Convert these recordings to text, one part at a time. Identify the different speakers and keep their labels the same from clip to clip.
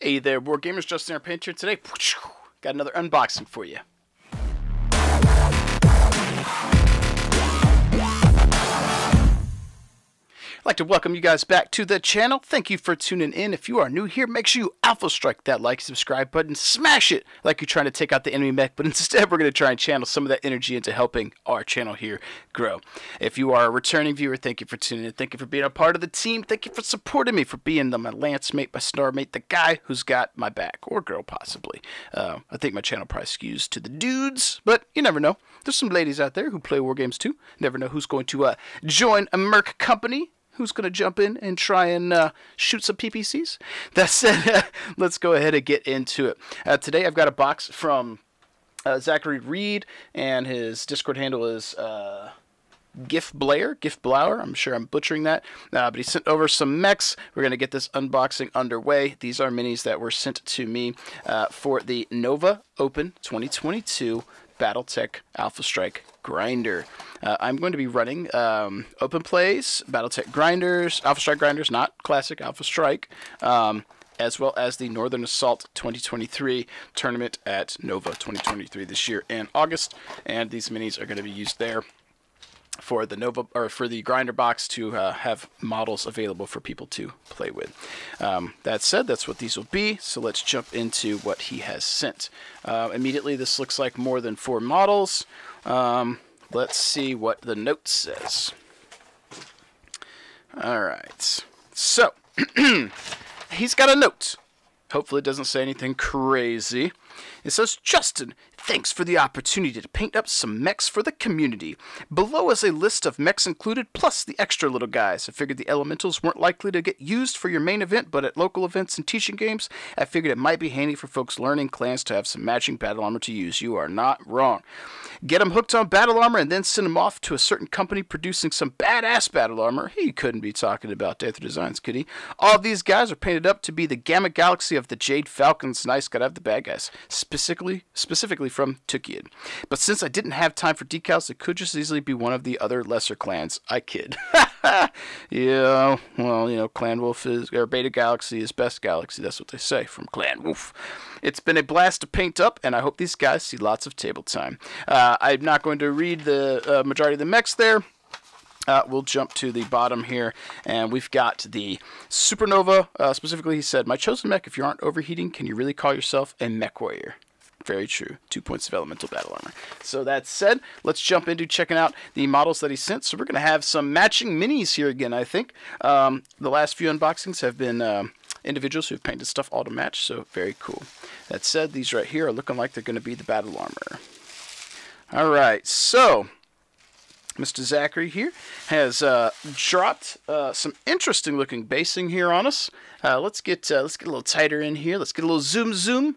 Speaker 1: Hey there, Board Gamers, Justin our Painter today. Got another unboxing for you. I'd like to welcome you guys back to the channel. Thank you for tuning in. If you are new here, make sure you alpha strike that like, subscribe button, smash it like you're trying to take out the enemy mech, but instead we're going to try and channel some of that energy into helping our channel here grow. If you are a returning viewer, thank you for tuning in. Thank you for being a part of the team. Thank you for supporting me, for being my lance mate, my star mate, the guy who's got my back, or girl possibly. I think my channel probably skews to the dudes, but you never know. There's some ladies out there who play war games too. Never know who's going to join a merc company. Who's going to jump in and try and shoot some PPCs? That said, let's go ahead and get into it. Today I've got a box from Zachary Reed, and his Discord handle is Gifblaur. I'm sure I'm butchering that. But he sent over some mechs. We're going to get this unboxing underway. These are minis that were sent to me for the Nova Open 2022 Battletech Alpha Strike Grinder. I'm going to be running Open Plays, Battletech Grinders, Alpha Strike Grinders, not Classic Alpha Strike, as well as the Northern Assault 2023 tournament at NOVA 2023 this year in August. And these minis are going to be used there for the Nova, or for the grinder box, to have models available for people to play with. That said, that's what these will be. So let's jump into what he has sent. Immediately, this looks like more than 4 models. Let's see what the note says. All right. So he's got a note. Hopefully it doesn't say anything crazy. It says, Justin, thanks for the opportunity to paint up some mechs for the community. Below is a list of mechs included, plus the extra little guys. I figured the elementals weren't likely to get used for your main event, but at local events and teaching games, I figured it might be handy for folks learning clans to have some matching battle armor to use. You are not wrong. Get them hooked on battle armor and then send them off to a certain company producing some badass battle armor. He couldn't be talking about Dather Designs, could he? All of these guys are painted up to be the Gamma Galaxy of the Jade Falcons. Nice, gotta have the bad guys. Specifically from Tukid. But since I didn't have time for decals, it could just easily be one of the other lesser clans. I kid. Yeah, well, you know, Clan Wolf is, or Beta Galaxy is best galaxy. That's what they say from Clan Wolf. It's been a blast to paint up, and I hope these guys see lots of table time. I'm not going to read the majority of the mechs there. We'll jump to the bottom here, and we've got the Supernova. Specifically, he said, my chosen mech, if you aren't overheating, can you really call yourself a mech warrior? Very true. 2 points of elemental battle armor. So that said, let's jump into checking out the models that he sent. So we're going to have some matching minis here again, I think. The last few unboxings have been individuals who've painted stuff all to match, so very cool. That said, these right here are looking like they're going to be the battle armor. All right, so Mr. Zachary here has dropped some interesting looking basing here on us. Let's get a little tighter in here. Let's get a little zoom.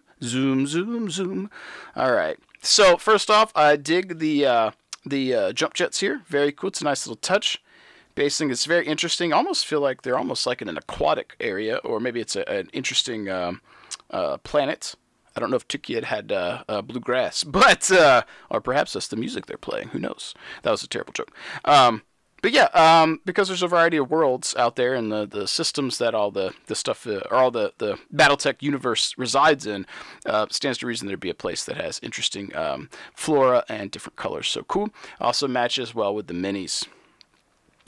Speaker 1: All right. So first off, I dig the jump jets here. Very cool. It's a nice little touch. Basing is very interesting. I almost feel like they're almost like in an aquatic area, or maybe it's an interesting planet. I don't know if Tukid had bluegrass, but or perhaps that's the music they're playing. Who knows? That was a terrible joke. But yeah, because there's a variety of worlds out there, and the systems that all the stuff, or all the Battletech universe resides in, stands to reason there'd be a place that has interesting flora and different colors. So cool. Also matches well with the minis.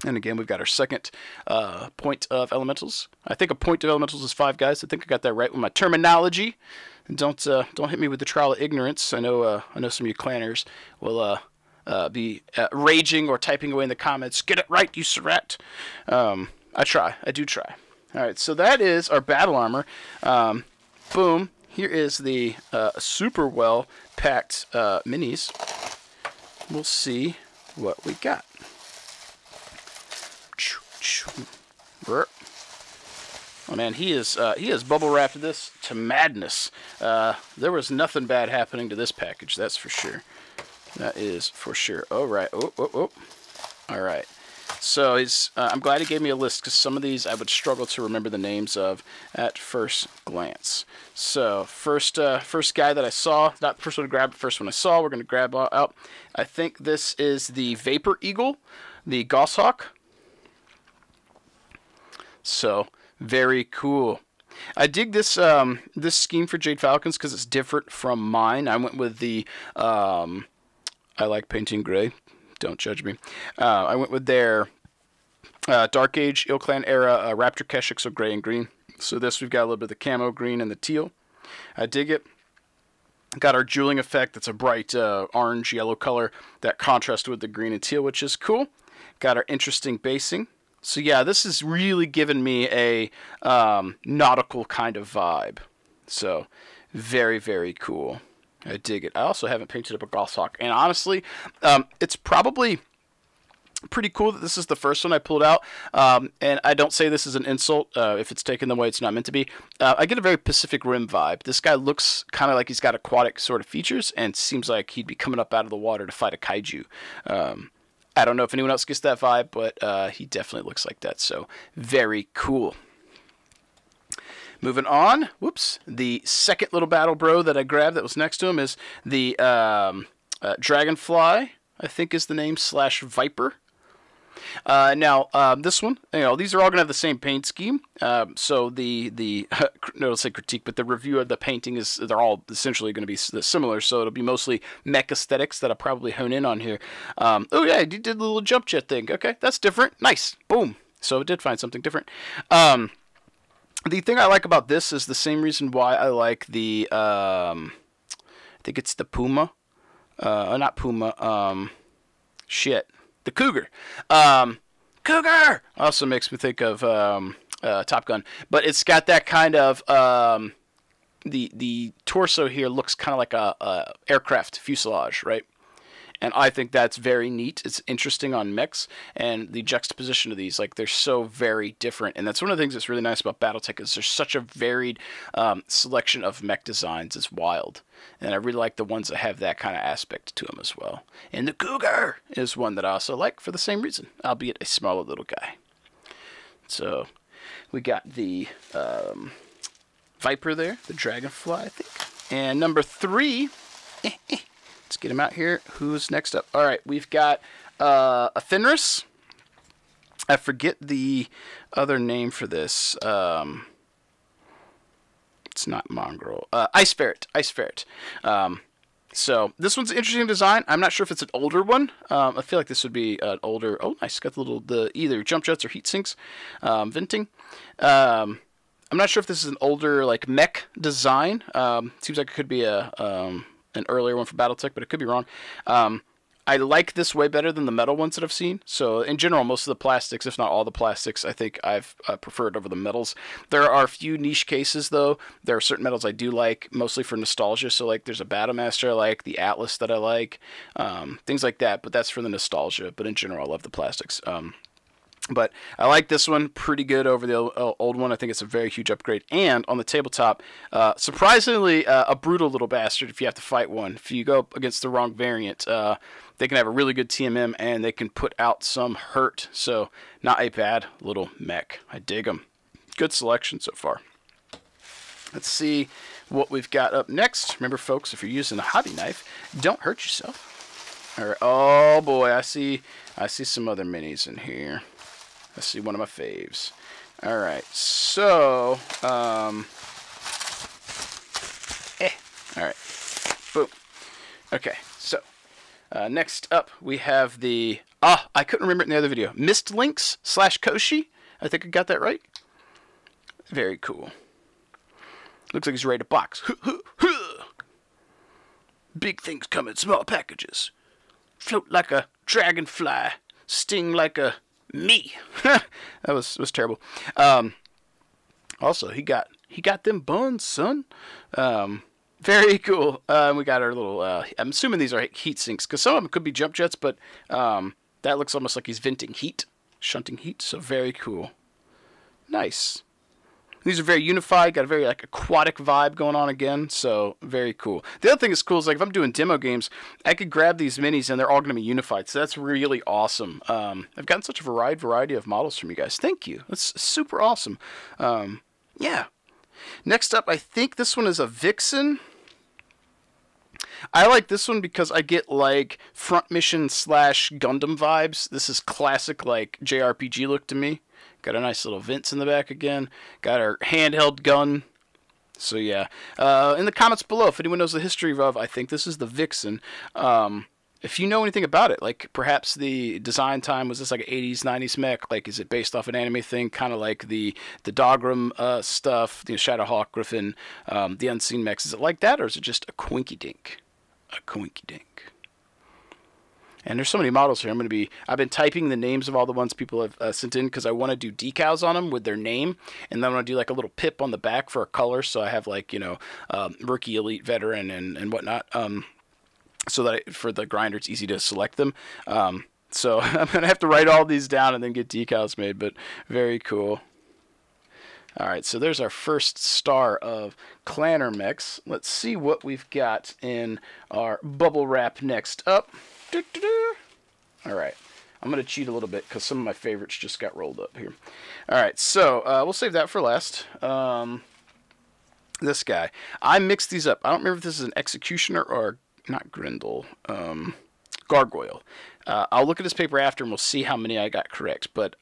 Speaker 1: And again, we've got our second point of elementals. I think a point of elementals is 5 guys. I think I got that right with my terminology. And don't hit me with the trial of ignorance. I know some of you clanners will be raging or typing away in the comments. Get it right, you rat. I try. I do try. All right, so that is our battle armor. Boom. Here is the super well packed minis. We'll see what we got. Oh man, he has bubble wrapped this to madness. There was nothing bad happening to this package, that's for sure. That is for sure. All right. Oh. All right. So I'm glad he gave me a list, because some of these I would struggle to remember the names of at first glance. So first guy that I saw, not the first one to grab, but first one I saw, we're going to grab out. I think this is the Vapor Eagle, the Goshawk. So very cool. I dig this this scheme for Jade Falcons because it's different from mine. I went with the I like painting gray. Don't judge me. I went with their Dark Age, Ill Clan era Raptor Keshik, so gray and green. So this we've got a little bit of the camo green and the teal. I dig it. Got our jeweling effect. That's a bright orange yellow color that contrasts with the green and teal, which is cool. Got our interesting basing. So yeah, this is really giving me a nautical kind of vibe. So very, very cool. I dig it. I also haven't painted up a goshawk, and honestly, it's probably pretty cool that this is the first one I pulled out. And I don't say this is an insult. If it's taken the way it's not meant to be. I get a very Pacific Rim vibe. This guy looks kind of like he's got aquatic sort of features, and seems like he'd be coming up out of the water to fight a kaiju. I don't know if anyone else gets that vibe, but he definitely looks like that. So very cool. Moving on, whoops, the second little battle bro that I grabbed that was next to him is the Dragonfly, I think is the name, / Viper. Now, this one, you know, these are all going to have the same paint scheme. So no, I'll say critique, but the review of the painting is, they're all essentially going to be similar. So it'll be mostly mech aesthetics that I'll probably hone in on here. Oh yeah, you did the little jump jet thing. Okay, that's different. Nice. Boom. So it did find something different. The thing I like about this is the same reason why I like the, I think it's the Puma. Not Puma. The Cougar. Cougar also makes me think of Top Gun, but it's got that kind of the torso here looks kind of like a aircraft fuselage, right? And I think that's very neat. It's interesting on mechs, and the juxtaposition of these, like, they're so very different. And that's one of the things that's really nice about Battletech is there's such a varied selection of mech designs. It's wild. And I really like the ones that have that kind of aspect to them as well. And the Cougar is one that I also like for the same reason, albeit a smaller little guy. So we got the Viper there, the Dragonfly, I think. And number 3... Let's get him out here. Who's next up? All right, we've got a Fenris. I forget the other name for this. It's not Mongrel. Ice Ferret. Ice Ferret. So this one's an interesting design. I'm not sure if it's an older one. I feel like this would be an older. Oh, nice. Got the either jump jets or heat sinks, venting. I'm not sure if this is an older like mech design. Seems like it could be an earlier one for Battletech, but it could be wrong. I like this way better than the metal ones that I've seen. So in general, most of the plastics, if not all the plastics, I think I've preferred over the metals. There are a few niche cases, though. There are certain metals I do like, mostly for nostalgia. So like there's a Battlemaster I like, the Atlas that I like, things like that. But that's for the nostalgia. But in general, I love the plastics. But I like this one pretty good over the old one. I think it's a very huge upgrade. And on the tabletop, surprisingly, a brutal little bastard if you have to fight one. If you go up against the wrong variant, they can have a really good TMM and they can put out some hurt. So not a bad little mech. I dig them. Good selection so far. Let's see what we've got up next. Remember, folks, if you're using a hobby knife, don't hurt yourself. All right. Oh, boy, I see some other minis in here. I see one of my faves. All right, so, all right, boom. Okay, so, next up we have the, I couldn't remember it in the other video, Mist Lynx / Koshi. I think I got that right. Very cool. Looks like he's ready to box. Big things come in small packages. Float like a dragonfly. Sting like a me. That was terrible. Also, he got them buns, son. Very cool. We got our little. I'm assuming these are heat sinks because some of them could be jump jets, but that looks almost like he's venting heat, shunting heat. So very cool. Nice. These are very unified, got a very like aquatic vibe going on again, so very cool. The other thing that's cool is like if I'm doing demo games, I could grab these minis and they're all going to be unified, so that's really awesome. I've gotten such a variety of models from you guys. Thank you. That's super awesome. Yeah. Next up, I think this one is a Vixen. I like this one because I get like Front Mission / Gundam vibes. This is classic like JRPG look to me. Got a nice little vents in the back again. Got our handheld gun. So yeah, in the comments below, if anyone knows the history of, I think this is the Vixen. If you know anything about it, like perhaps the design time, was this like an 80s, 90s mech? Like, is it based off an anime thing, kind of like the Dogram stuff, the Shadowhawk, Griffin, the Unseen mechs? Is it like that, or is it just a quinky dink? A quinky dink. And there's so many models here. I've been typing the names of all the ones people have sent in because I want to do decals on them with their name, and then I want to do like a little pip on the back for a color. So I have like, you know, rookie, elite, veteran, and whatnot. So that for the grinder, it's easy to select them. So I'm gonna have to write all these down and then get decals made. But very cool. All right, so there's our first star of Clanner mechs. Let's see what we've got in our bubble wrap next up. All right, I'm going to cheat a little bit because some of my favorites just got rolled up here. All right, so we'll save that for last. This guy. I mixed these up. I don't remember if this is an Executioner or, not Grindel, Gargoyle. I'll look at this paper after and we'll see how many I got correct. But,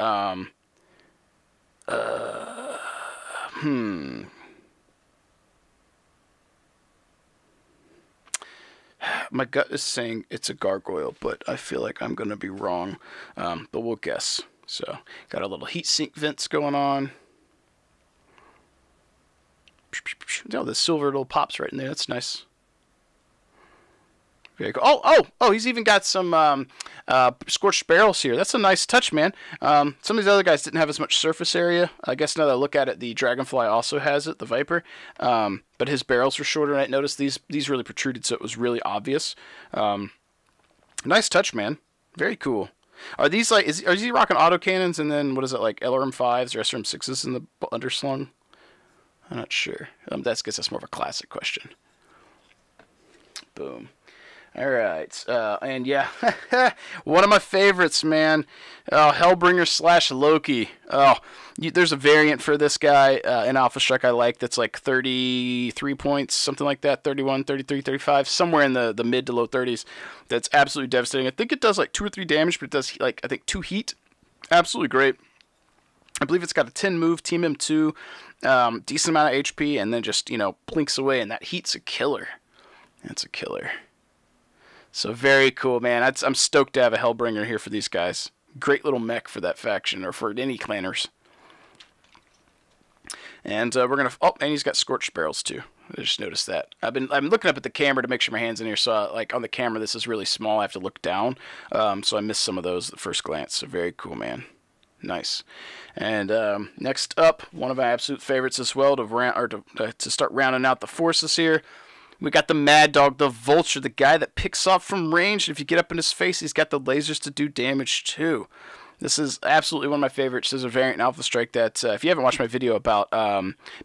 Speaker 1: my gut is saying it's a gargoyle, but I feel like I'm going to be wrong. But we'll guess. So, got a little heat sink vents going on. Oh, the silver little pops right in there. That's nice. Very cool. Oh, he's even got some scorched barrels here. That's a nice touch, man. Some of these other guys didn't have as much surface area. I guess now that I look at it, the Dragonfly also has it, the Viper. But his barrels were shorter, and I noticed these really protruded, so it was really obvious. Nice touch, man. Very cool. Are these like, are he rocking autocannons and then, what is it, like LRM5s or SRM6s in the underslung? I'm not sure. I guess that's more of a classic question. Boom. All right, and yeah, one of my favorites, man. Oh, Hellbringer / Loki. Oh, there's a variant for this guy in Alpha Strike I like that's like 33 points, something like that, 31, 33, 35, somewhere in the mid to low 30s. That's absolutely devastating. I think it does like 2 or 3 damage, but it does like, I think, 2 heat. Absolutely great. I believe it's got a 10 move, Team M2, decent amount of HP, and then just, you know, blinks away, and that heat's a killer. That's a killer. So very cool, man. I'm stoked to have a Hellbringer here for these guys. Great little mech for that faction, or for any clanners. And we're gonna. Oh, and he's got scorched barrels too. I just noticed that. I'm looking up at the camera to make sure my hand's in here. So like on the camera, this is really small. I have to look down. So I missed some of those at first glance. So very cool, man. Nice. And next up, one of my absolute favorites as well to start rounding out the forces here. We got the Mad Dog, the Vulture, the guy that picks off from range. If you get up in his face, he's got the lasers to do damage too. This is absolutely one of my favorites. There's a variant in Alpha Strike that, if you haven't watched my video about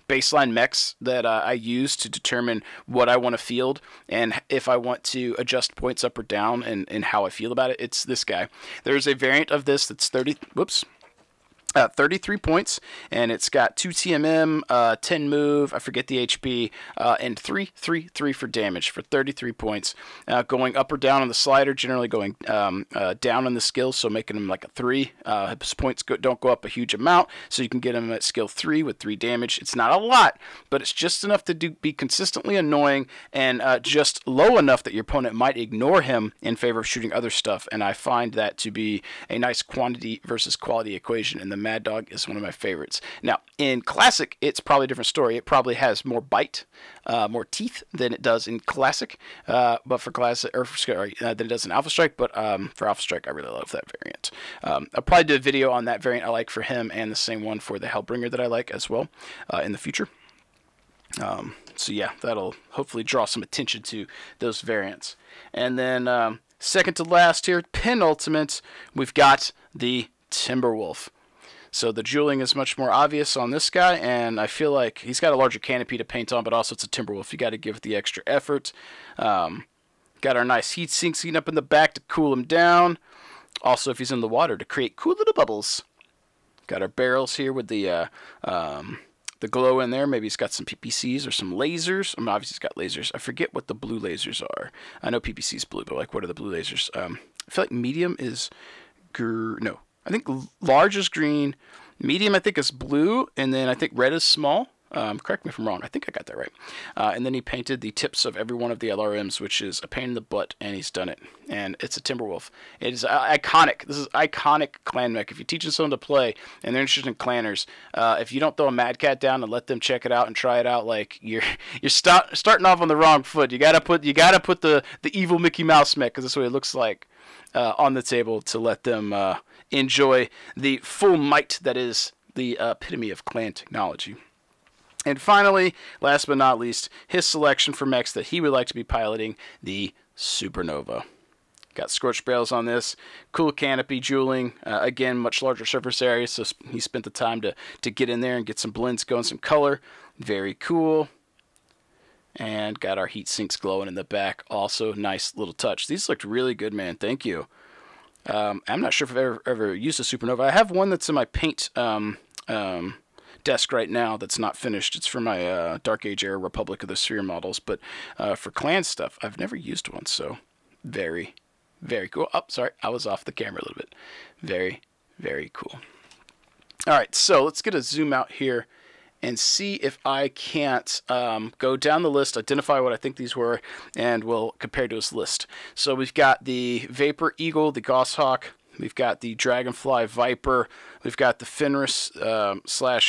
Speaker 1: baseline mechs that I use to determine what I want to field and if I want to adjust points up or down and how I feel about it, it's this guy. There's a variant of this that's 33 points, and it's got 2 TMM, 10 move, I forget the HP, and 3 for damage for 33 points. Going up or down on the slider, generally going down on the skill, so making him like a 3. His points don't go up a huge amount, so you can get him at skill 3 with 3 damage. It's not a lot, but it's just enough to be consistently annoying and just low enough that your opponent might ignore him in favor of shooting other stuff, and I find that to be a nice quantity versus quality equation, and the Mad Dog is one of my favorites. Now, in Classic, it's probably a different story. It probably has more bite, more teeth than it does in Classic, but for Classic, or sorry, than it does in Alpha Strike, but for Alpha Strike, I really love that variant. I'll probably do a video on that variant I like for him, and the same one for the Hellbringer that I like as well in the future. So yeah, that'll hopefully draw some attention to those variants. And then second to last here, penultimate, we've got the Timberwolf. So the jeweling is much more obvious on this guy, and I feel like he's got a larger canopy to paint on, but also it's a Timberwolf. You got to give it the extra effort. Got our nice heat sinks heating up in the back to cool him down. Also, if he's in the water, to create cool little bubbles. Got our barrels here with the glow in there. Maybe he's got some PPCs or some lasers. I mean, obviously he's got lasers. I forget what the blue lasers are. I know PPC's blue, but like, what are the blue lasers? I feel like medium is no. I think large is green, Medium, I think, is blue, and then I think red is small. Correct me if I'm wrong. I think I got that right. And then he painted the tips of every one of the LRMs, which is a pain in the butt, and he's done it. And it's a Timberwolf. It is iconic. This is iconic clan mech. If you're teaching someone to play and they're interested in clanners, if you don't throw a Mad Cat down and let them check it out and try it out, like you're starting off on the wrong foot. You gotta put the evil Mickey Mouse mech, because that's what it looks like on the table, to let them enjoy the full might that is the epitome of clan technology. And finally, last but not least, his selection for mechs that he would like to be piloting, the Supernova. Got scorched bales on this, cool canopy jeweling, again, much larger surface area, so he spent the time to get in there and get some blends going, some color. Very cool. And got our heat sinks glowing in the back, also nice little touch. These looked really good, man, thank you. I'm not sure if I've ever used a Supernova. I have one that's in my paint desk right now that's not finished. It's for my Dark Age era Republic of the Sphere models, but for clan stuff, I've never used one, so very, very cool. Oh, sorry, I was off the camera a little bit. Very, very cool. All right, so let's get a zoom out here and see if I can't go down the list, identify what I think these were, and we'll compare to his list. So we've got the Vapor Eagle, the Goshawk, we've got the Dragonfly Viper, we've got the Fenris /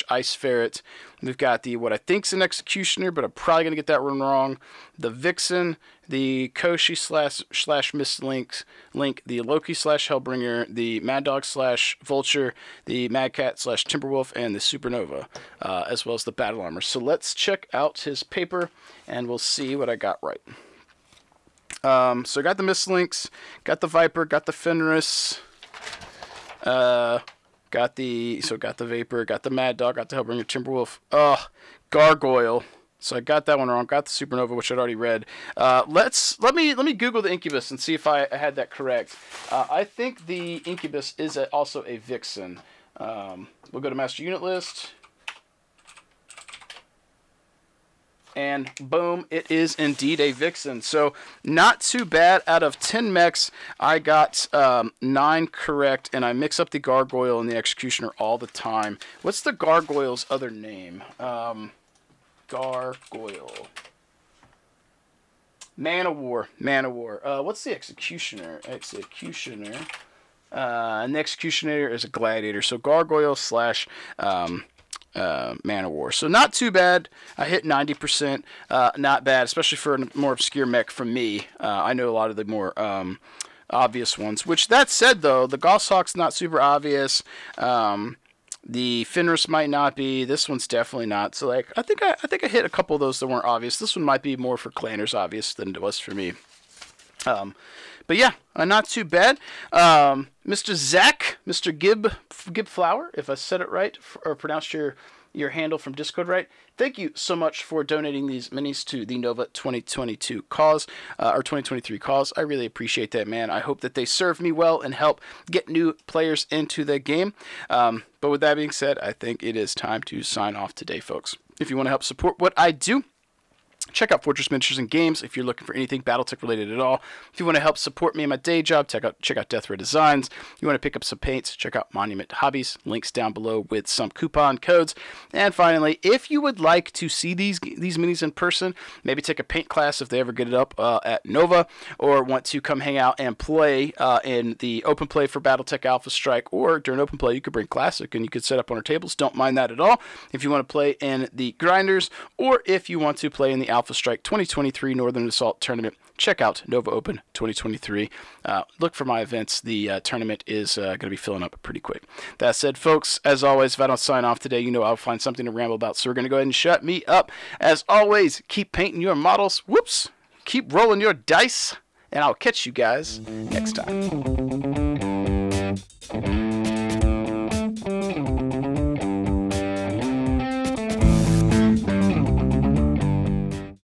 Speaker 1: Ice Ferret, we've got the what I think's an Executioner, but I'm probably going to get that one wrong, the Vixen, the Koshi / Mist Link, the Loki / Hellbringer, the Mad Dog / Vulture, the Mad Cat / Timberwolf, and the Supernova, as well as the Battle Armor. So let's check out his paper, and we'll see what I got right. So I got the Mist Links, got the Viper, got the Fenris, got the Vapor, got the Mad Dog, got the Hellbringer, Timberwolf, Gargoyle. So I got that one wrong. Got the Supernova, which I'd already read. Let me Google the Incubus and see if I had that correct. I think the Incubus is also a Vixen. We'll go to Master Unit List. And boom, it is indeed a Vixen. So not too bad. Out of 10 mechs, I got 9 correct, and I mix up the Gargoyle and the Executioner all the time. What's the Gargoyle's other name? Gargoyle. Man of War. What's the Executioner? And the Executioner is a Gladiator. So Gargoyle / Man of War. So not too bad. I hit 90%. Not bad, especially for a more obscure mech from me. I know a lot of the more obvious ones. Which, that said, though, the Goshawk's not super obvious. The Fenris might not be. This one's definitely not. So, like, I think I hit a couple of those that weren't obvious. This one might be more for clanners obvious than it was for me. But yeah, not too bad. Mr. Zach, Mr. Gifblaur, if I said it right or pronounced your handle from Discord right, thank you so much for donating these minis to the Nova 2022 cause, or 2023 cause. I really appreciate that, man. I hope that they serve me well and help get new players into the game. But with that being said, I think it is time to sign off today, folks. If you want to help support what I do, check out Fortress Miniatures and Games if you're looking for anything Battletech related at all. If you want to help support me in my day job, check out Death Ray Designs. If you want to pick up some paints, check out Monument Hobbies. Links down below with some coupon codes. And finally, if you would like to see these minis in person, maybe take a paint class if they ever get it up at Nova, or want to come hang out and play in the open play for Battletech Alpha Strike, or during open play you could bring Classic and you could set up on our tables. Don't mind that at all. If you want to play in the Grinders, or if you want to play in the Alpha Strike 2023 Northern Assault Tournament, check out Nova Open 2023. Look for my events. The tournament is going to be filling up pretty quick. That said, folks, as always, if I don't sign off today, you know I'll find something to ramble about. So we're going to go ahead and shut me up. As always, keep painting your models. Whoops. Keep rolling your dice. And I'll catch you guys next time.